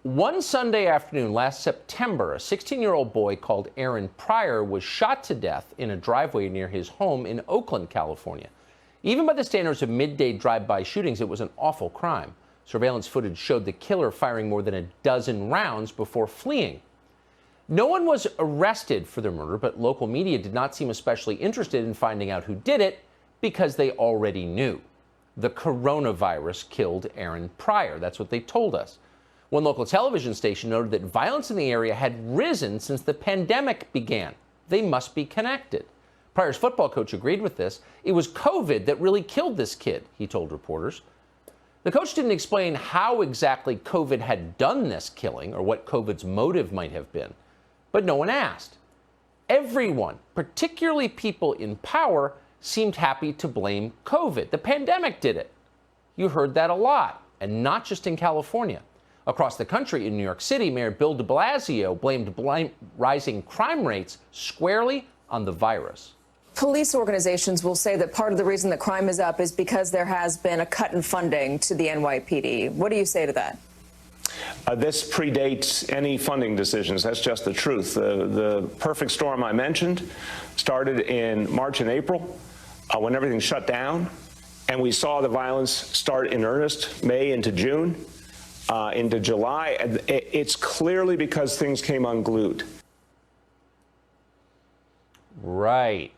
One Sunday afternoon last September, a 16-year-old boy called Aaron Pryor was shot to death in a driveway near his home in Oakland, California. Even by the standards of midday drive-by shootings, it was an awful crime. Surveillance footage showed the killer firing more than a dozen rounds before fleeing. No one was arrested for the murder, but local media did not seem especially interested in finding out who did it because they already knew. The coronavirus killed Aaron Pryor. That's what they told us. One local television station noted that violence in the area had risen since the pandemic began. They must be connected. Pryor's football coach agreed with this. It was COVID that really killed this kid, he told reporters. The coach didn't explain how exactly COVID had done this killing or what COVID's motive might have been. But no one asked. Everyone, particularly people in power, seemed happy to blame COVID. The pandemic did it. You heard that a lot, and not just in California. Across the country, in New York City, Mayor Bill de Blasio blamed rising crime rates squarely on the virus. Police organizations will say that part of the reason that crime is up is because there has been a cut in funding to the NYPD. What do you say to that? This predates any funding decisions. That's just the truth. The perfect storm I mentioned started in March and April when everything shut down, and we saw the violence start in earnest May into June, into July. It's clearly because things came unglued. Right.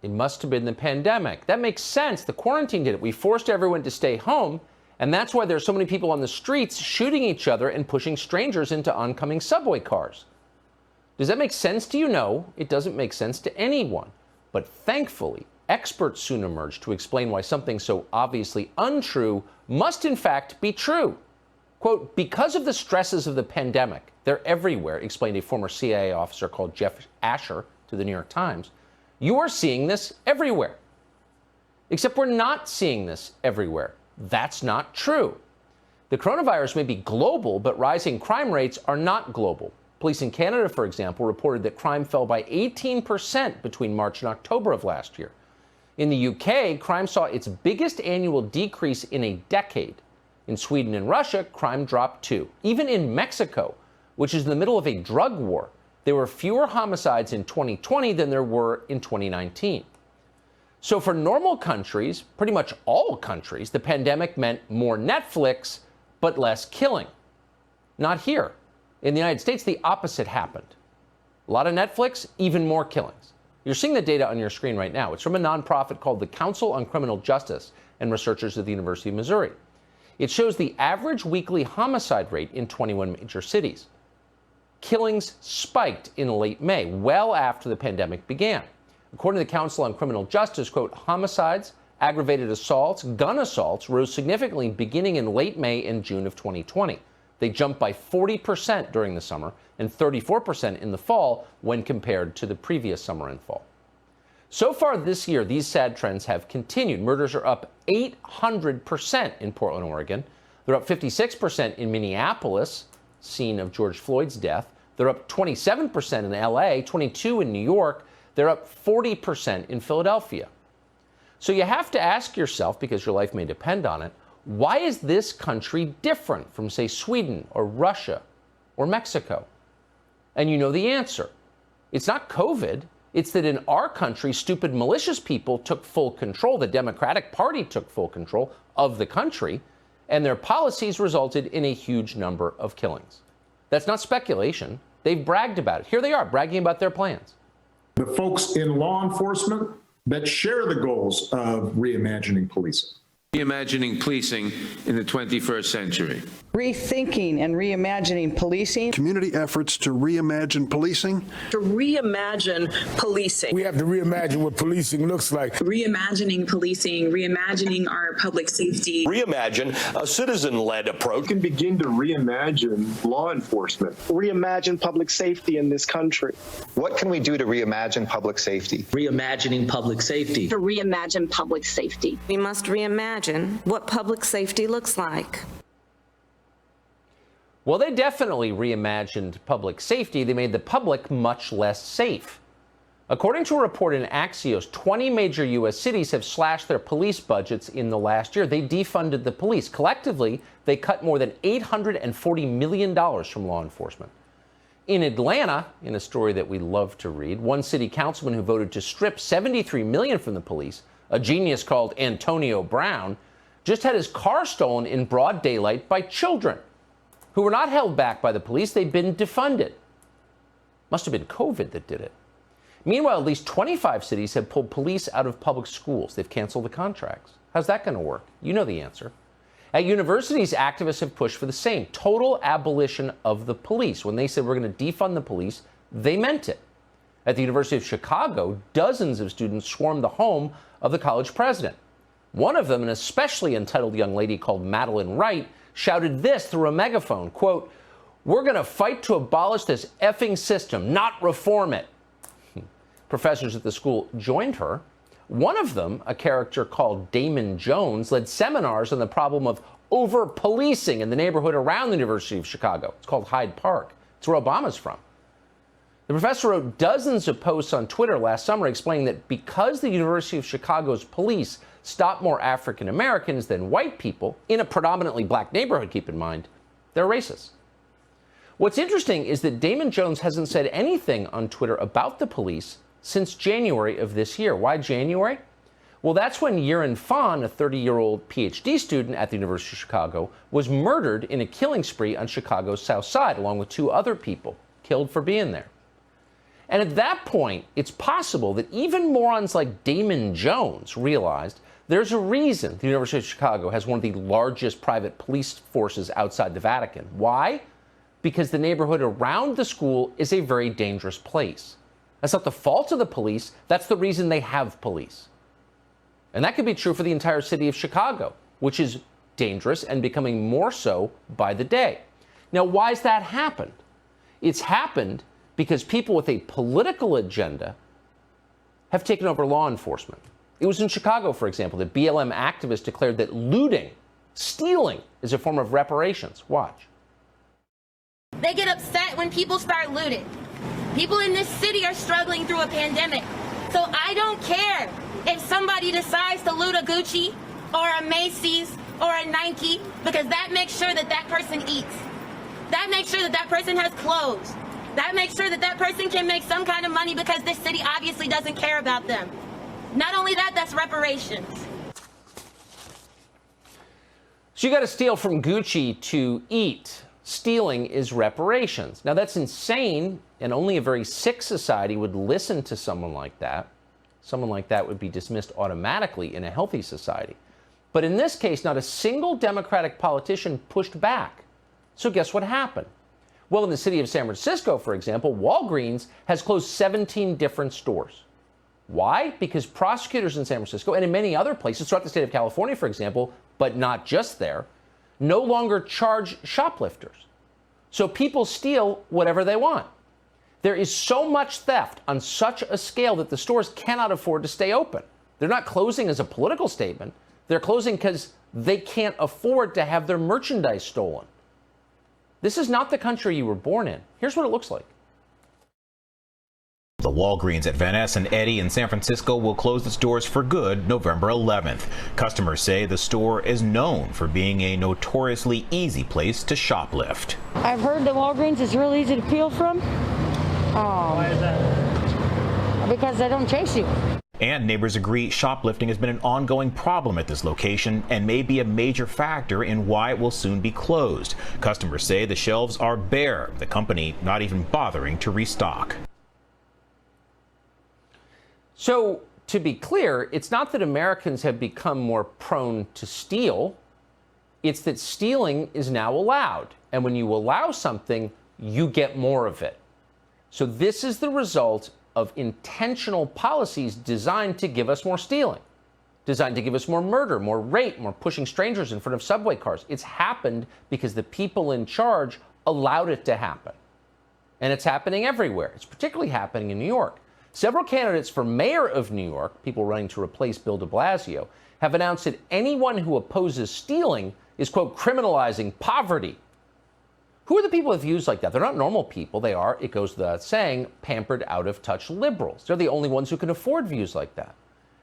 It must have been the pandemic. That makes sense. The quarantine did it. We forced everyone to stay home. And that's why there's so many people on the streets shooting each other and pushing strangers into oncoming subway cars. Does that make sense to you? No, it doesn't make sense to anyone. But thankfully, experts soon emerged to explain why something so obviously untrue must in fact be true. Quote, because of the stresses of the pandemic, they're everywhere, explained a former CIA officer called Jeff Asher to the New York Times. You are seeing this everywhere. Except we're not seeing this everywhere. That's not true. The coronavirus may be global, but rising crime rates are not global. Police in Canada, for example, reported that crime fell by 18% between March and October of last year. In the UK, crime saw its biggest annual decrease in a decade. In Sweden and Russia, crime dropped too. Even in Mexico, which is in the middle of a drug war, there were fewer homicides in 2020 than there were in 2019. So for normal countries, pretty much all countries, the pandemic meant more Netflix, but less killing. Not here. In the United States, the opposite happened. A lot of Netflix, even more killings. You're seeing the data on your screen right now. It's from a nonprofit called the Council on Criminal Justice and researchers at the University of Missouri. It shows the average weekly homicide rate in 21 major cities. Killings spiked in late May, well after the pandemic began. According to the Council on Criminal Justice, quote, homicides, aggravated assaults, gun assaults rose significantly beginning in late May and June of 2020. They jumped by 40% during the summer and 34% in the fall when compared to the previous summer and fall. So far this year, these sad trends have continued. Murders are up 800% in Portland, Oregon. They're up 56% in Minneapolis, scene of George Floyd's death. They're up 27% in LA, 22% in New York. They're up 40% in Philadelphia. So you have to ask yourself, because your life may depend on it, why is this country different from, say, Sweden or Russia or Mexico? And you know the answer. It's not COVID. It's that in our country, stupid, malicious people took full control. The Democratic Party took full control of the country, and their policies resulted in a huge number of killings. That's not speculation. They've bragged about it. Here they are, bragging about their plans. The folks in law enforcement that share the goals of reimagining policing. Reimagining policing in the 21st century. Rethinking and reimagining policing. Community efforts to reimagine policing. To reimagine policing. We have to reimagine what policing looks like. Reimagining policing, reimagining our public safety. Reimagine a citizen-led approach. We can begin to reimagine law enforcement. Reimagine public safety in this country. What can we do to reimagine public safety? Reimagining public safety. To reimagine public safety. We must reimagine what public safety looks like. Well, they definitely reimagined public safety. They made the public much less safe. According to a report in Axios, 20 major U.S. cities have slashed their police budgets in the last year. They defunded the police. Collectively, they cut more than $840 million from law enforcement. In Atlanta, in a story that we love to read, one city councilman who voted to strip $73 million from the police, a genius called Antonio Brown, just had his car stolen in broad daylight by children who were not held back by the police. They'd been defunded. Must have been COVID that did it. Meanwhile, at least 25 cities have pulled police out of public schools. They've canceled the contracts. How's that going to work? You know the answer. At universities, activists have pushed for the same, total abolition of the police. When they said we're going to defund the police, they meant it. At the University of Chicago, dozens of students swarmed the home of the college president. One of them, an especially entitled young lady called Madeline Wright, shouted this through a megaphone, quote, "We're going to fight to abolish this effing system, not reform it." Professors at the school joined her. One of them, a character called Damon Jones, led seminars on the problem of over-policing in the neighborhood around the University of Chicago. It's called Hyde Park. It's where Obama's from. The professor wrote dozens of posts on Twitter last summer explaining that because the University of Chicago's police stop more African Americans than white people, in a predominantly black neighborhood, keep in mind, they're racist. What's interesting is that Damon Jones hasn't said anything on Twitter about the police since January of this year. Why January? Well, that's when Yirin Fan, a 30-year-old PhD student at the University of Chicago, was murdered in a killing spree on Chicago's South Side, along with 2 other people killed for being there. And at that point, it's possible that even morons like Damon Jones realized there's a reason the University of Chicago has one of the largest private police forces outside the Vatican. Why? Because the neighborhood around the school is a very dangerous place. That's not the fault of the police. That's the reason they have police. And that could be true for the entire city of Chicago, which is dangerous and becoming more so by the day. Now, why's that happened? It's happened because people with a political agenda have taken over law enforcement. It was in Chicago, for example, that BLM activists declared that looting, stealing, is a form of reparations. Watch. They get upset when people start looting. People in this city are struggling through a pandemic. So I don't care if somebody decides to loot a Gucci or a Macy's or a Nike, because that makes sure that that person eats. That makes sure that that person has clothes. That makes sure that that person can make some kind of money because this city obviously doesn't care about them. Not only that, that's reparations. So you got to steal from Gucci to eat. Stealing is reparations. Now, that's insane, and only a very sick society would listen to someone like that. Someone like that would be dismissed automatically in a healthy society. But in this case, not a single Democratic politician pushed back. So guess what happened? Well, in the city of San Francisco, for example, Walgreens has closed 17 different stores. Why? Because prosecutors in San Francisco and in many other places throughout the state of California, for example, but not just there, no longer charge shoplifters. So people steal whatever they want. There is so much theft on such a scale that the stores cannot afford to stay open. They're not closing as a political statement. They're closing because they can't afford to have their merchandise stolen. This is not the country you were born in. Here's what it looks like. The Walgreens at Van Ness and Eddy in San Francisco will close its doors for good November 11th. Customers say the store is known for being a notoriously easy place to shoplift. I've heard that Walgreens is real easy to peel from. Why is that? Because they don't chase you. And neighbors agree shoplifting has been an ongoing problem at this location and may be a major factor in why it will soon be closed. Customers say the shelves are bare, the company not even bothering to restock. So, to be clear, it's not that Americans have become more prone to steal. It's that stealing is now allowed. And when you allow something, you get more of it. So this is the result of intentional policies designed to give us more stealing, designed to give us more murder, more rape, more pushing strangers in front of subway cars. It's happened because the people in charge allowed it to happen. And it's happening everywhere. It's particularly happening in New York. Several candidates for mayor of New York, people running to replace Bill de Blasio, have announced that anyone who opposes stealing is, quote, criminalizing poverty. Who are the people with views like that? They're not normal people. They are, it goes without saying, pampered, out-of-touch liberals. They're the only ones who can afford views like that.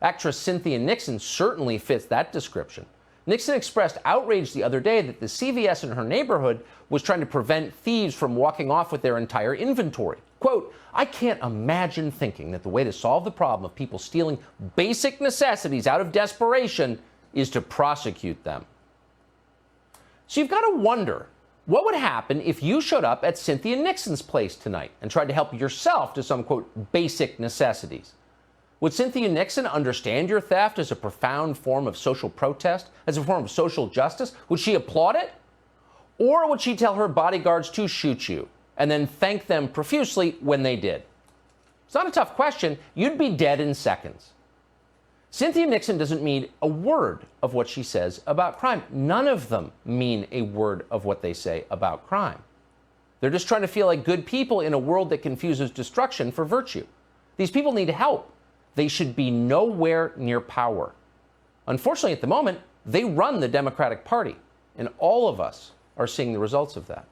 Actress Cynthia Nixon certainly fits that description. Nixon expressed outrage the other day that the CVS in her neighborhood was trying to prevent thieves from walking off with their entire inventory. Quote, "I can't imagine thinking that the way to solve the problem of people stealing basic necessities out of desperation is to prosecute them." So you've got to wonder, what would happen if you showed up at Cynthia Nixon's place tonight and tried to help yourself to some, quote, basic necessities? Would Cynthia Nixon understand your theft as a profound form of social protest, as a form of social justice? Would she applaud it? Or would she tell her bodyguards to shoot you and then thank them profusely when they did? It's not a tough question. You'd be dead in seconds. Cynthia Nixon doesn't mean a word of what she says about crime. None of them mean a word of what they say about crime. They're just trying to feel like good people in a world that confuses destruction for virtue. These people need help. They should be nowhere near power. Unfortunately, at the moment, they run the Democratic Party, and all of us are seeing the results of that.